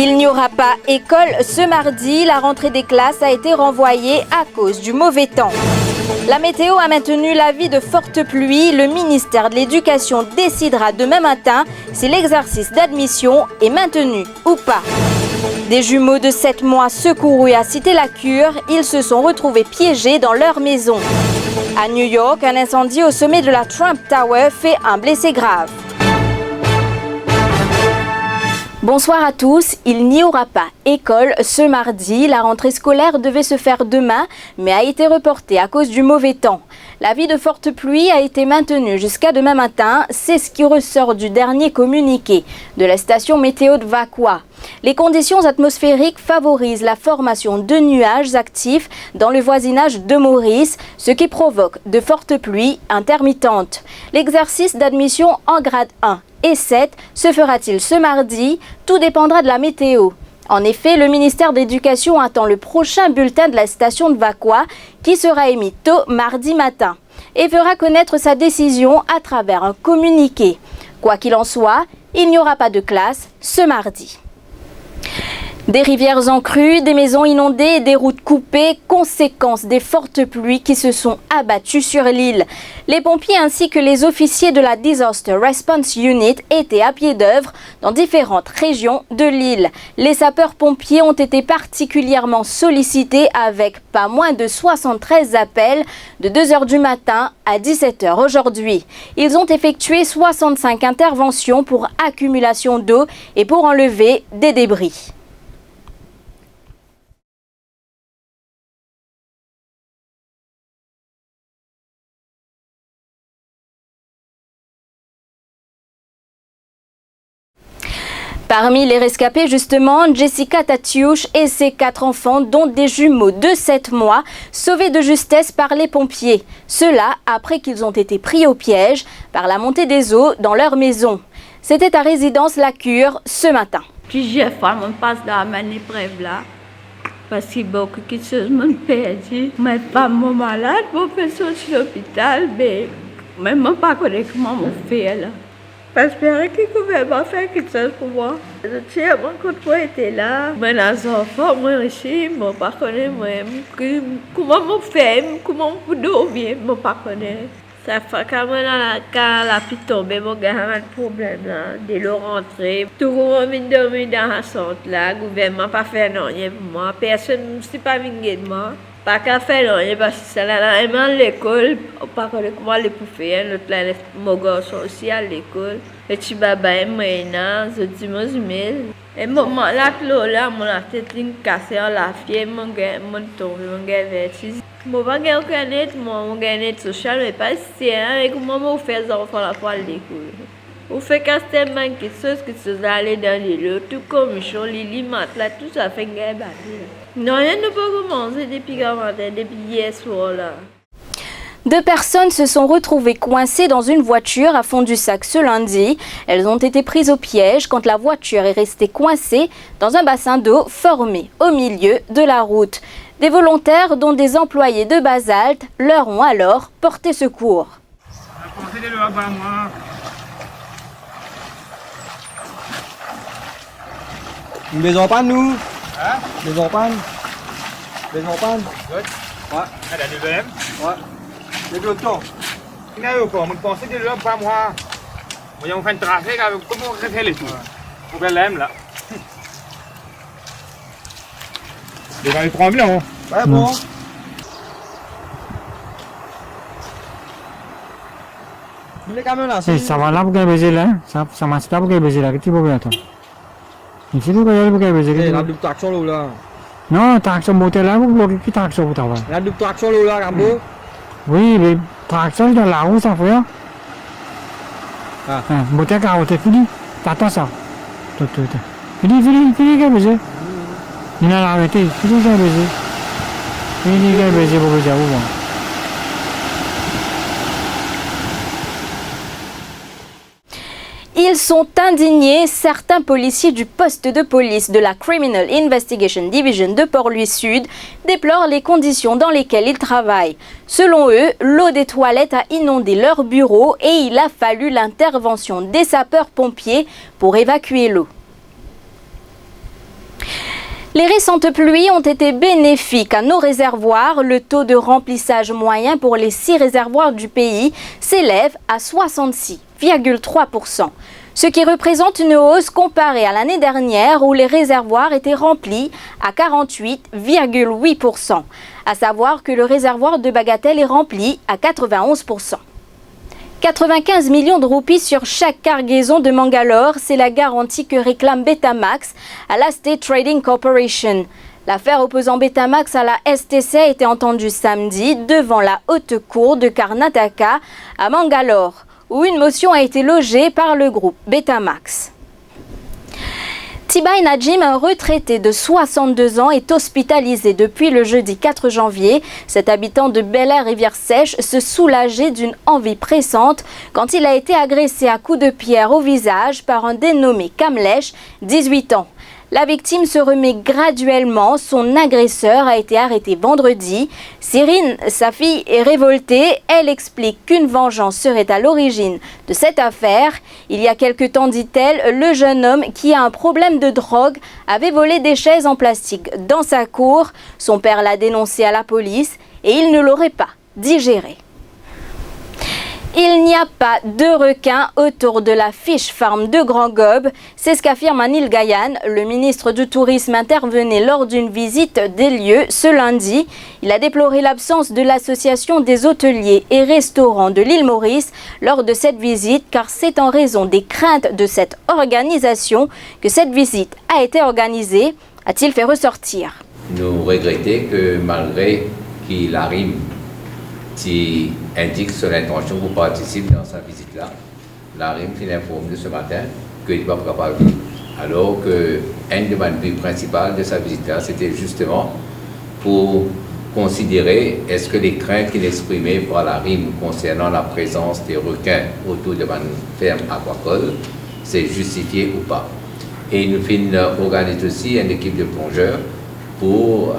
Il n'y aura pas école ce mardi. La rentrée des classes a été renvoyée à cause du mauvais temps. La météo a maintenu l'avis de fortes pluies. Le ministère de l'Éducation décidera demain matin si l'exercice d'admission est maintenu ou pas. Des jumeaux de 7 mois secourus à Cité-la-Cure, ils se sont retrouvés piégés dans leur maison. À New York, un incendie au sommet de la Trump Tower fait un blessé grave. Bonsoir à tous, il n'y aura pas école ce mardi. La rentrée scolaire devait se faire demain, mais a été reportée à cause du mauvais temps. L'avis de forte pluie a été maintenu jusqu'à demain matin. C'est ce qui ressort du dernier communiqué de la station météo de Vacois. Les conditions atmosphériques favorisent la formation de nuages actifs dans le voisinage de Maurice, ce qui provoque de fortes pluies intermittentes. L'exercice d'admission en grade 1 et 7 se fera-t-il ce mardi? Tout dépendra de la météo. En effet, le ministère de l'Éducation attend le prochain bulletin de la station de Vacois qui sera émis tôt mardi matin et fera connaître sa décision à travers un communiqué. Quoi qu'il en soit, il n'y aura pas de classe ce mardi. Des rivières en crue, des maisons inondées et des routes coupées, conséquence des fortes pluies qui se sont abattues sur l'île. Les pompiers ainsi que les officiers de la Disaster Response Unit étaient à pied d'œuvre dans différentes régions de l'île. Les sapeurs-pompiers ont été particulièrement sollicités avec pas moins de 73 appels de 2 h du matin à 17 h aujourd'hui. Ils ont effectué 65 interventions pour accumulation d'eau et pour enlever des débris. Parmi les rescapés, justement, Jessica Tatiouche et ses 4 enfants, dont des jumeaux de 7 mois, sauvés de justesse par les pompiers. Cela après qu'ils ont été pris au piège par la montée des eaux dans leur maison. C'était à résidence La Cure ce matin. Plusieurs fois, on passe dans la épreuve là, parce qu'il y a beaucoup de choses qui m'ont perdu. Ma femme est malade, je peux sortir de l'hôpital, mais même je ne sais pas comment on fait là. J'espère que le gouvernement fait quelque chose pour moi. Je tiens, moi, quand moi j'étais là, mes enfants, moi aussi, je ne sais pas comment on fait, comment on dormir, je ne sais pas. Ça fait quand la pluie tombe, mon gars a un problème là, dès le rentrée. Tout le monde vient dormir dans la centre là, le gouvernement n'a pas fait rien pour moi, personne ne s'est pas venu de moi. Pas qu'à faire rien parce que c'est là, à l'école, pas comment les pour faire, l'autre là, mon garçon aussi à l'école. Le petit baba, moi, je dis, moi, je mets. Et moi, là, mon tête cassée, la fièvre, mon gars, mon tombé, mon gars, vertige. Mon gars, mon gars, social, mais pas si, hein, et comment on fait les enfants là pour l'école. On fait tellement de choses que tu aller dans les lots, tout comme Michon, Lili, Matla, tout ça fait un gars battu. Non, rien ne peut commencer depuis hier soir là. 2 personnes se sont retrouvées coincées dans une voiture à Fond-du-Sac ce lundi. Elles ont été prises au piège quand la voiture est restée coincée dans un bassin d'eau formé au milieu de la route. Des volontaires, dont des employés de Basalte, leur ont alors porté secours. Une maison en panne, nous? Hein? Maison en panne? Maison en panne? Ouais. Ouais. Elle a du BM? Ouais. Il y a de l'autre temps. Il y a eu quoi? On pensait que là, pas moi. On fait un trafic, comment on fait les tout? Pour qu'elle l'aime là. Il va les 3 millions. Ouais, bon. Les camions là, c'est... Ça va là pour qu'elle baise là? Ça marche là pour qu'elle baise là? Qu'est-ce que tu veux attendre? Ici, pour qu'elle baise là? Il y a une double traction là. Non, traction moteur là, vous bloquez qui traction pour travailler? Il y a une double traction là, Rambo. Oui, mais traction dans la roue, ça fait. Ah. Moteur carotte, fini. T'attends ça. Fini, qu'elle baise. Il a arrêté, fini qu'elle baise. Fini qu'elle baise pour baiser où? Ils sont indignés. Certains policiers du poste de police de la Criminal Investigation Division de Port-Louis-Sud déplorent les conditions dans lesquelles ils travaillent. Selon eux, l'eau des toilettes a inondé leur bureau et il a fallu l'intervention des sapeurs-pompiers pour évacuer l'eau. Les récentes pluies ont été bénéfiques à nos réservoirs. Le taux de remplissage moyen pour les 6 réservoirs du pays s'élève à 66,3%, ce qui représente une hausse comparée à l'année dernière où les réservoirs étaient remplis à 48,8%, à savoir que le réservoir de Bagatelle est rempli à 91%. 95 millions de roupies sur chaque cargaison de Mangalore, c'est la garantie que réclame Betamax à la State Trading Corporation. L'affaire opposant Betamax à la STC a été entendue samedi devant la haute cour de Karnataka à Mangalore, où une motion a été logée par le groupe Betamax. Tibai Najim, un retraité de 62 ans, est hospitalisé depuis le jeudi 4 janvier. Cet habitant de Bel-Air-Rivière-Sèche se soulageait d'une envie pressante quand il a été agressé à coups de pierre au visage par un dénommé Kamlesh, 18 ans. La victime se remet graduellement. Son agresseur a été arrêté vendredi. Cyrine, sa fille, est révoltée. Elle explique qu'une vengeance serait à l'origine de cette affaire. Il y a quelque temps, dit-elle, le jeune homme qui a un problème de drogue avait volé des chaises en plastique dans sa cour. Son père l'a dénoncé à la police et il ne l'aurait pas digéré. Il n'y a pas de requins autour de la Fish Farm de Grand Gobe, c'est ce qu'affirme Anil Gayan. Le ministre du Tourisme intervenait lors d'une visite des lieux ce lundi. Il a déploré l'absence de l'association des hôteliers et restaurants de l'île Maurice lors de cette visite, car c'est en raison des craintes de cette organisation que cette visite a été organisée, a-t-il fait ressortir. Nous regrettons que malgré qu'il arrive qui indique son intention pour participer dans sa visite-là, la RIM informe de ce matin qu'il n'est pas capable. Alors qu'une des buts principales de sa visite-là, c'était justement pour considérer est-ce que les craintes qu'il exprimait par la RIM concernant la présence des requins autour de la ferme aquacole, c'est justifié ou pas. Et nous organisons aussi une équipe de plongeurs pour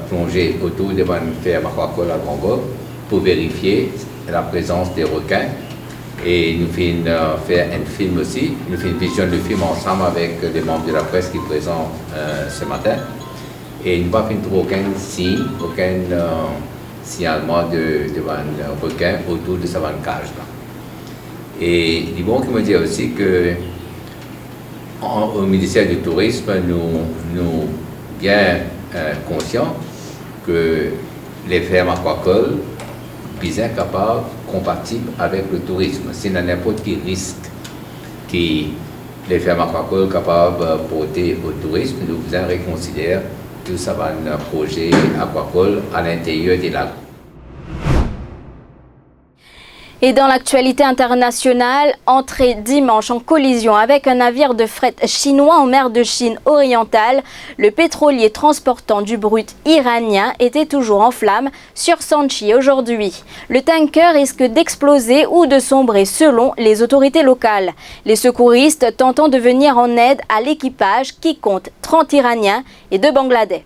plonger autour de la ferme aquacole à Grand Gobe pour vérifier la présence des requins. Et nous faire un film aussi. Nous visionnons le film ensemble avec les membres de la presse qui sont présents ce matin. Et nous n'avons pas fait aucun signe, aucun signalement de requin autour de sa cage-là. Et il est bon qu'il me dise aussi que au ministère du Tourisme, nous bien conscients que les fermes aquacoles sont capables, compatibles avec le tourisme. S'il y a n'importe quel risque que les fermes aquacoles sont capables de porter au tourisme, nous reconsidérons tout ça va un projet aquacole à l'intérieur des lacs. Et dans l'actualité internationale, entré dimanche en collision avec un navire de fret chinois en mer de Chine orientale, le pétrolier transportant du brut iranien était toujours en flammes sur Sanchi aujourd'hui. Le tanker risque d'exploser ou de sombrer selon les autorités locales. Les secouristes tentant de venir en aide à l'équipage qui compte 30 Iraniens et 2 Bangladais.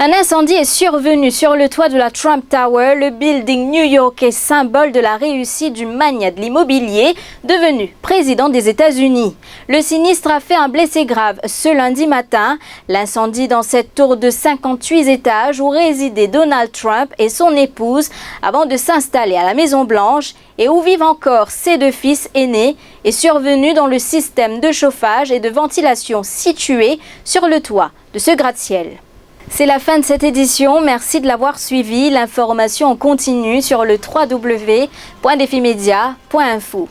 Un incendie est survenu sur le toit de la Trump Tower, le building new-yorkais symbole de la réussite du magnat de l'immobilier, devenu président des États-Unis. Le sinistre a fait un blessé grave ce lundi matin. L'incendie dans cette tour de 58 étages où résidaient Donald Trump et son épouse avant de s'installer à la Maison-Blanche et où vivent encore ses 2 fils aînés est survenu dans le système de chauffage et de ventilation situé sur le toit de ce gratte-ciel. C'est la fin de cette édition, merci de l'avoir suivi. L'information en continu sur le www.defimedia.info.